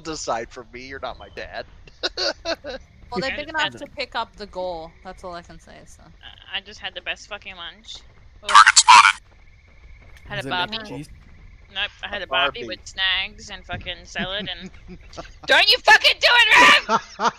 decide for me. You're not my dad. Well, they're big enough to pick up the goal. That's all I can say. So I just had the best fucking lunch. Oh. Had Does a it make Bobby. cheese? Nope, I had a Barbie. Bobby with snags and fucking salad and. Don't you fucking do it, Rav!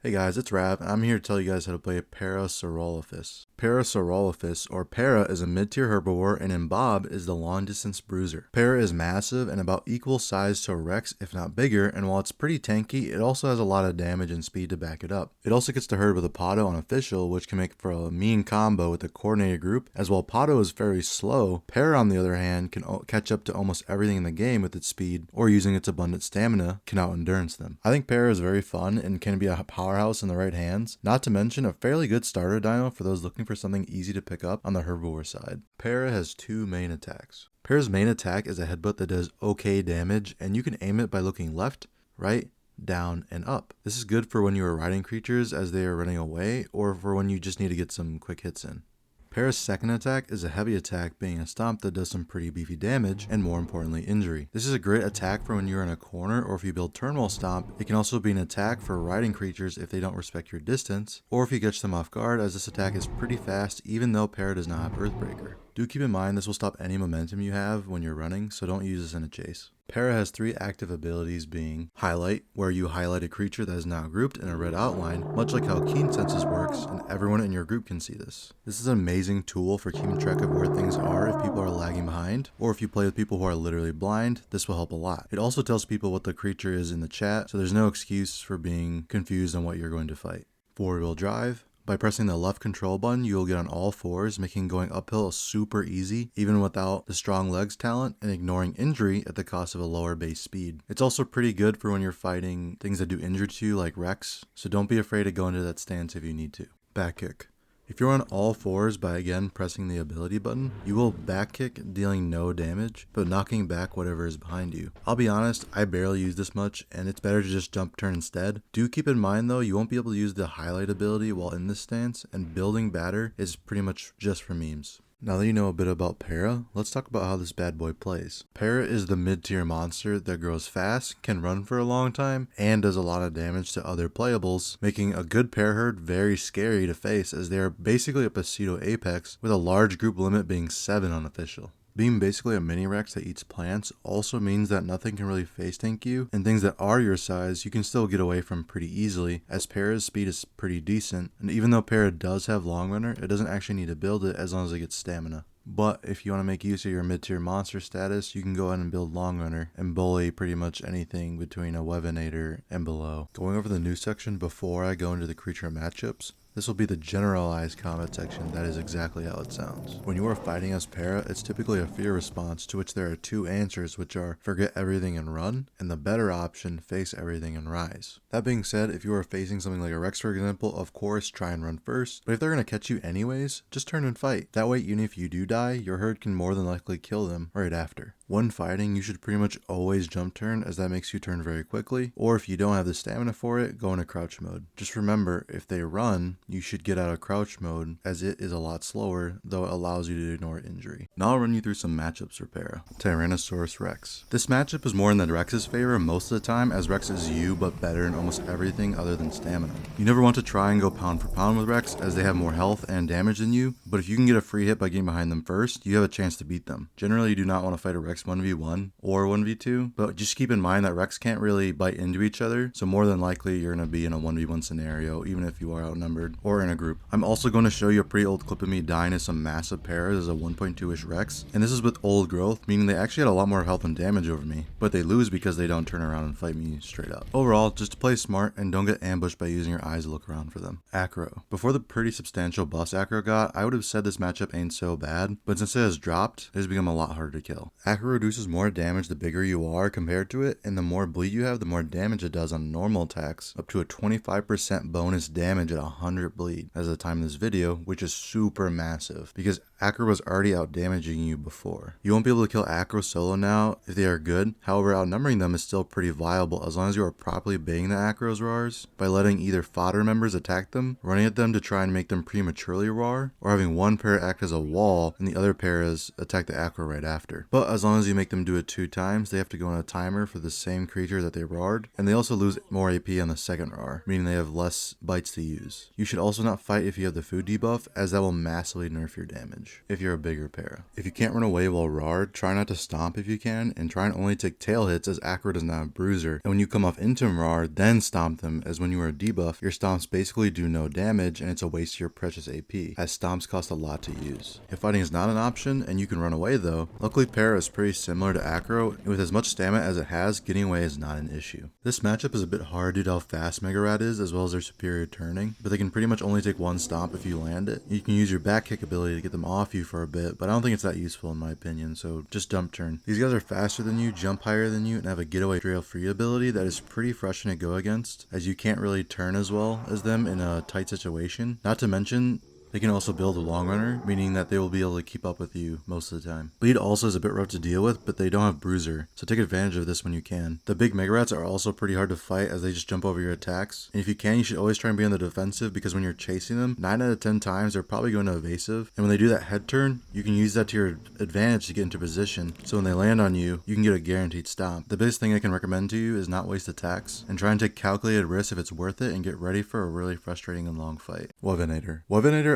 Hey guys, it's Rav, and I'm here to tell you guys how to play Parasaurolophus. Parasaurolophus, or Para, is a mid-tier herbivore, and in Bob is the long-distance bruiser. Para is massive and about equal size to a Rex, if not bigger, and while it's pretty tanky, it also has a lot of damage and speed to back it up. It also gets to herd with a Pado on Official, which can make for a mean combo with a coordinated group, as while Pado is very slow, Para on the other hand can catch up to almost everything in the game with its speed, or using its abundant stamina, can out-endurance them. I think Para is very fun and can be a powerhouse in the right hands, not to mention a fairly good starter dino for those looking for something easy to pick up on the herbivore side. Para has two main attacks. Para's main attack is a headbutt that does okay damage, and you can aim it by looking left, right, down, and up. This is good for when you are riding creatures as they are running away, or for when you just need to get some quick hits in. Para's second attack is a heavy attack, being a stomp that does some pretty beefy damage, and more importantly, injury. This is a great attack for when you're in a corner, or if you build turn wall stomp. It can also be an attack for riding creatures if they don't respect your distance, or if you catch them off guard, as this attack is pretty fast even though Para does not have Earthbreaker. Do keep in mind this will stop any momentum you have when you're running, so don't use this in a chase. Para has three active abilities, being Highlight, where you highlight a creature that is now grouped in a red outline, much like how Keen Senses works, and everyone in your group can see this. This is an amazing tool for keeping track of where things are if people are lagging behind, or if you play with people who are literally blind, this will help a lot. It also tells people what the creature is in the chat, so there's no excuse for being confused on what you're going to fight. Four-wheel drive. By pressing the left control button, you will get on all fours, making going uphill super easy, even without the strong legs talent, and ignoring injury at the cost of a lower base speed. It's also pretty good for when you're fighting things that do injury to you, like Rex, so don't be afraid to go into that stance if you need to. Back kick. If you're on all fours by again pressing the ability button, you will back kick, dealing no damage, but knocking back whatever is behind you. I'll be honest, I barely use this much, and it's better to just jump turn instead. Do keep in mind though, you won't be able to use the highlight ability while in this stance, and building batter is pretty much just for memes. Now that you know a bit about Para, let's talk about how this bad boy plays. Para is the mid-tier monster that grows fast, can run for a long time, and does a lot of damage to other playables, making a good pair herd very scary to face, as they are basically a pseudo apex, with a large group limit being 7 on Official. Being basically a mini Rex that eats plants also means that nothing can really face tank you, and things that are your size you can still get away from pretty easily, as Para's speed is pretty decent, and even though Para does have Long Runner, it doesn't actually need to build it as long as it gets stamina. But if you want to make use of your mid-tier monster status, you can go ahead and build Long Runner and bully pretty much anything between a Weavenator and below. Going over the news section before I go into the creature matchups, this will be the generalized combat section. That is exactly how it sounds. When you are fighting as Para, it's typically a fear response to which there are two answers, which are forget everything and run, and the better option, face everything and rise. That being said, if you are facing something like a Rex for example, of course try and run first, but if they're going to catch you anyways, just turn and fight. That way even if you do die, your herd can more than likely kill them right after. When fighting, you should pretty much always jump turn, as that makes you turn very quickly, or if you don't have the stamina for it, go into crouch mode. Just remember, if they run, you should get out of crouch mode, as it is a lot slower, though it allows you to ignore injury. Now I'll run you through some matchups for Para. Tyrannosaurus Rex. This matchup is more in the Rex's favor most of the time, as Rex is you but better in almost everything other than stamina. You never want to try and go pound for pound with Rex, as they have more health and damage than you, but if you can get a free hit by getting behind them first, you have a chance to beat them. Generally you do not want to fight a Rex 1v1 or 1v2, but just keep in mind that Rex can't really bite into each other, so more than likely you're going to be in a 1v1 scenario, even if you are outnumbered, or in a group. I'm also going to show you a pretty old clip of me dying to some massive Paras as a 1.2-ish Rex, and this is with old growth, meaning they actually had a lot more health and damage over me, but they lose because they don't turn around and fight me straight up. Overall, just to play smart and don't get ambushed by using your eyes to look around for them. Acro. Before the pretty substantial buffs Acro got, I would have said this matchup ain't so bad, but since it has dropped, it has become a lot harder to kill. Acro reduces more damage the bigger you are compared to it, and the more bleed you have, the more damage it does on normal attacks, up to a 25% bonus damage at 100 200 bleed as of the time of this video, which is super massive because Acro was already out damaging you before. You won't be able to kill Acro solo now if they are good, however outnumbering them is still pretty viable as long as you are properly baiting the Acros roars by letting either fodder members attack them, running at them to try and make them prematurely roar, or having one para act as a wall and the other paras attack the Acro right after. But as long as you make them do it 2 times, they have to go on a timer for the same creature that they roared, and they also lose more AP on the second roar, meaning they have less bites to use. You should also not fight if you have the food debuff, as that will massively nerf your damage if you're a bigger para. If you can't run away while roared, try not to stomp if you can, and try and only take tail hits as Acro does not have bruiser, and when you come off into roar, then stomp them, as when you are a debuff, your stomps basically do no damage and it's a waste of your precious AP, as stomps cost a lot to use. If fighting is not an option and you can run away though, luckily para is pretty similar to Acro, and with as much stamina as it has, getting away is not an issue. This matchup is a bit hard due to how fast Mega Rat is as well as their superior turning, but they can pretty much only take 1 stomp if you land it. You can use your back kick ability to get them off you for a bit, but I don't think it's that useful in my opinion, so just dump turn. These guys are faster than you, jump higher than you, and have a getaway trail free ability that is pretty frustrating to go against, as you can't really turn as well as them in a tight situation. Not to mention, they can also build a long runner, meaning that they will be able to keep up with you most of the time. Bleed also is a bit rough to deal with, but they don't have bruiser, so take advantage of this when you can. The big Mega Rats are also pretty hard to fight as they just jump over your attacks, and if you can, you should always try and be on the defensive because when you're chasing them, 9 out of 10 times they're probably going to evasive, and when they do that head turn, you can use that to your advantage to get into position, so when they land on you, you can get a guaranteed stomp. The biggest thing I can recommend to you is not waste attacks, and try and take calculated risks if it's worth it, and get ready for a really frustrating and long fight. Weavenator,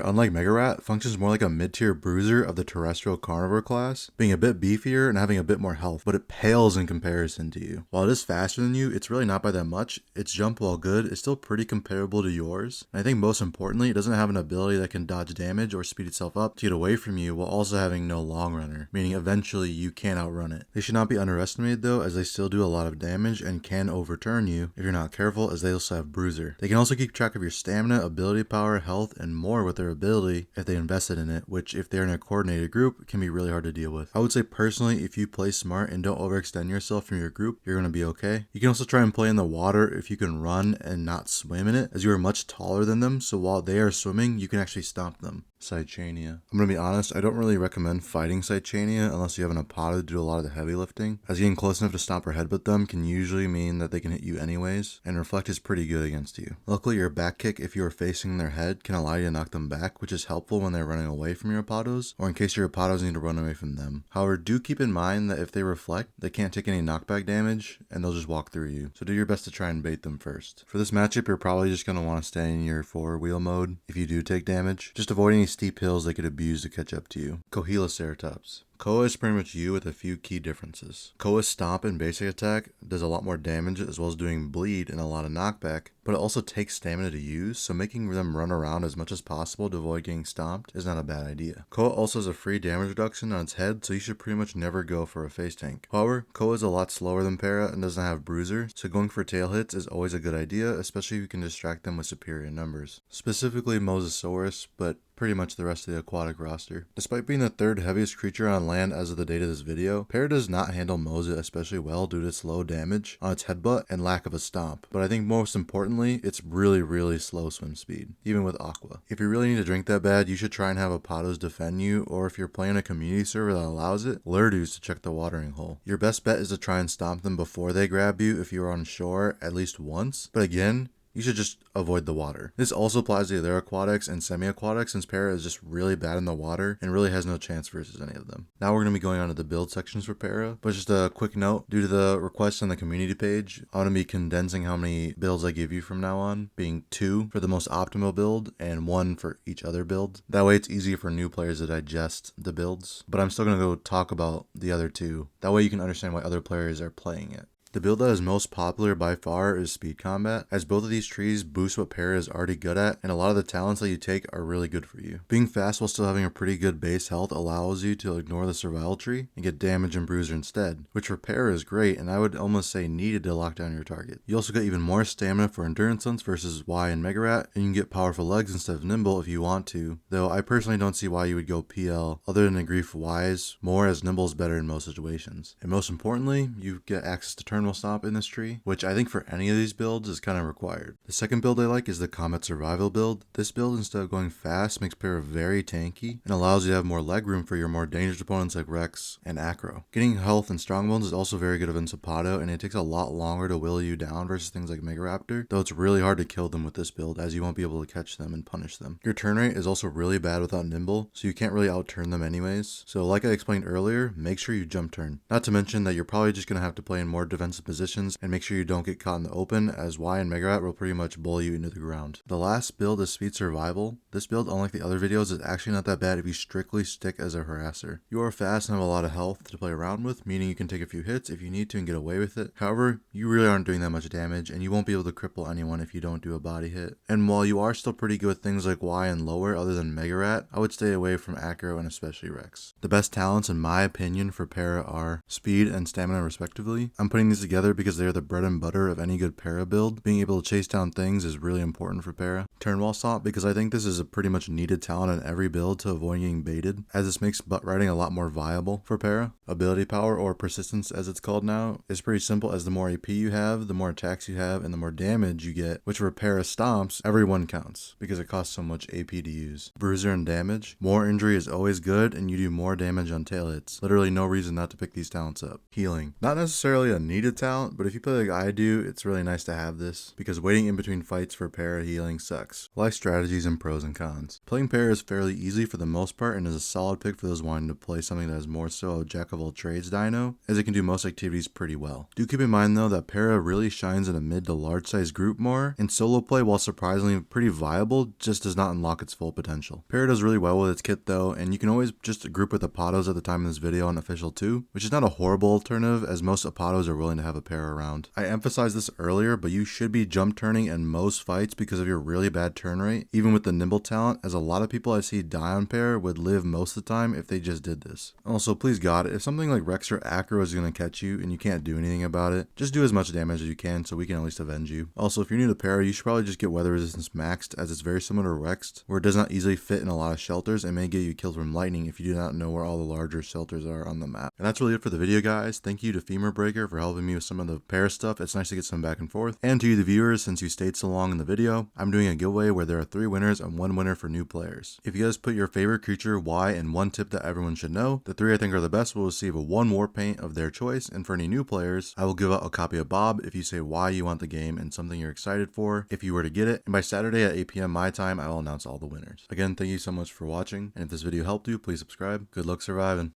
unlike Mega Rat, functions more like a mid-tier bruiser of the terrestrial carnivore class, being a bit beefier and having a bit more health, but it pales in comparison to you. While it is faster than you, it's really not by that much. Its jump, while good, is still pretty comparable to yours, and I think most importantly, it doesn't have an ability that can dodge damage or speed itself up to get away from you while also having no long runner, meaning eventually you can't outrun it. They should not be underestimated though, as they still do a lot of damage and can overturn you if you're not careful, as they also have bruiser. They can also keep track of your stamina, ability power, health, and more with their ability if they invested in it, which if they're in a coordinated group can be really hard to deal with. I would say personally, if you play smart and don't overextend yourself from your group, you're going to be okay. You can also try and play in the water if you can run and not swim in it, as you are much taller than them, so while they are swimming, you can actually stomp them. Cychania. I'm gonna be honest, I don't really recommend fighting Cychania unless you have an Apata to do a lot of the heavy lifting, as getting close enough to stomp or headbutt them can usually mean that they can hit you anyways, and Reflect is pretty good against you. Luckily, your back kick, if you are facing their head, can allow you to knock them back, which is helpful when they're running away from your Apatos, or in case your Apatos need to run away from them. However, do keep in mind that if they reflect, they can't take any knockback damage, and they'll just walk through you, so do your best to try and bait them first. For this matchup, you're probably just gonna want to stay in your 4-wheel mode if you do take damage. Just avoid any steep hills they could abuse to catch up to you. Coheloceratops. Koa is pretty much you with a few key differences. Koa's stomp and basic attack does a lot more damage as well as doing bleed and a lot of knockback, but it also takes stamina to use, so making them run around as much as possible to avoid getting stomped is not a bad idea. Koa also has a free damage reduction on its head, so you should pretty much never go for a face tank. However, Koa is a lot slower than Para and doesn't have bruiser, so going for tail hits is always a good idea, especially if you can distract them with superior numbers. Specifically Mosasaurus, but pretty much the rest of the aquatic roster. Despite being the 3rd heaviest creature on land as of the date of this video, Para does not handle Mosa especially well due to its low damage on its headbutt and lack of a stomp, but I think most importantly, it's really slow swim speed, even with Aqua. If you really need to drink that bad, you should try and have Apatos defend you, or if you're playing a community server that allows it, Lurdus to check the watering hole. Your best bet is to try and stomp them before they grab you if you're on shore at least once, but again, you should just avoid the water. This also applies to other aquatics and semi-aquatics, since Para is just really bad in the water and really has no chance versus any of them. Now we're going to be going on to the build sections for Para, but just a quick note, due to the requests on the community page, I'm going to be condensing how many builds I give you from now on, being 2 for the most optimal build and 1 for each other build. That way it's easier for new players to digest the builds, but I'm still going to go talk about the other 2. That way you can understand why other players are playing it. The build that is most popular by far is Speed Combat, as both of these trees boost what Para is already good at, and a lot of the talents that you take are really good for you. Being fast while still having a pretty good base health allows you to ignore the survival tree and get damage and bruiser instead, which for Para is great, and I would almost say needed to lock down your target. You also get even more stamina for endurance stunts versus Y and Mega Rat, and you can get powerful legs instead of nimble if you want to, though I personally don't see why you would go PL other than to grief Ys more, as nimble is better in most situations. And most importantly, you get access to turn will stomp in this tree, which I think for any of these builds is kind of required. The second build I like is the Combat Survival build. This build, instead of going fast, makes Para very tanky and allows you to have more leg room for your more dangerous opponents like Rex and Acro. Getting health and strong bones is also very good against Zapado, and it takes a lot longer to will you down versus things like Megaraptor, though it's really hard to kill them with this build as you won't be able to catch them and punish them. Your turn rate is also really bad without Nimble, so you can't really outturn them anyways. So like I explained earlier, make sure you jump turn. Not to mention that you're probably just going to have to play in more defensive positions and make sure you don't get caught in the open, as Y and Megarat will pretty much bully you into the ground. The last build is Speed Survival. This build, unlike the other videos, is actually not that bad if you strictly stick as a harasser. You are fast and have a lot of health to play around with, meaning you can take a few hits if you need to and get away with it. However, you really aren't doing that much damage, and you won't be able to cripple anyone if you don't do a body hit. And while you are still pretty good with things like Y and lower other than Megarat, I would stay away from Acro and especially Rex. The best talents in my opinion for Para are speed and stamina respectively. I'm putting these together because they are the bread and butter of any good Para build. Being able to chase down things is really important for Para. Turn while stomp, because I think this is a pretty much needed talent in every build to avoid getting baited, as this makes butt riding a lot more viable for Para. Ability power, or persistence as it's called now, is pretty simple, as the more AP you have, the more attacks you have, and the more damage you get, which for Para stomps, everyone counts, because it costs so much AP to use. Bruiser and damage. More injury is always good, and you do more damage on tail hits. Literally no reason not to pick these talents up. Healing. Not necessarily a needed talent, but if you play like I do, it's really nice to have this, because waiting in between fights for Para healing sucks. Life strategies and pros and cons. Playing Para is fairly easy for the most part, and is a solid pick for those wanting to play something that is more so a jack of all trades dino, as it can do most activities pretty well. Do keep in mind though that Para really shines in a mid to large size group more, and solo play, while surprisingly pretty viable, just does not unlock its full potential. Para does really well with its kit though, and you can always just group with Apatos at the time of this video on official 2, which is not a horrible alternative, as most Apatos are willing to have a Para around. I emphasized this earlier, but you should be jump turning in most fights because of your really bad turn rate, even with the nimble talent, as a lot of people I see die on Para would live most of the time if they just did this. Also, please God, if something like Rex or Acro is going to catch you and you can't do anything about it, just do as much damage as you can so we can at least avenge you. Also, if you're new to Para, you should probably just get weather resistance maxed, as it's very similar to Rex, where it does not easily fit in a lot of shelters and may get you killed from lightning if you do not know where all the larger shelters are on the map. And that's really it for the video, guys. Thank you to Femur Breaker for helping me with some of the Para stuff. It's nice to get some back and forth. And to you, the viewers, since you stayed so long in the video, I'm doing a giveaway where there are 3 winners and 1 winner for new players. If you guys put your favorite creature, why, and 1 tip that everyone should know, the 3 I think are the best will receive a 1 war paint of their choice, and for any new players, I will give out a copy of Bob if you say why you want the game and something you're excited for if you were to get it, and by Saturday at 8 PM my time, I will announce all the winners. Again, thank you so much for watching, and if this video helped you, please subscribe. Good luck surviving.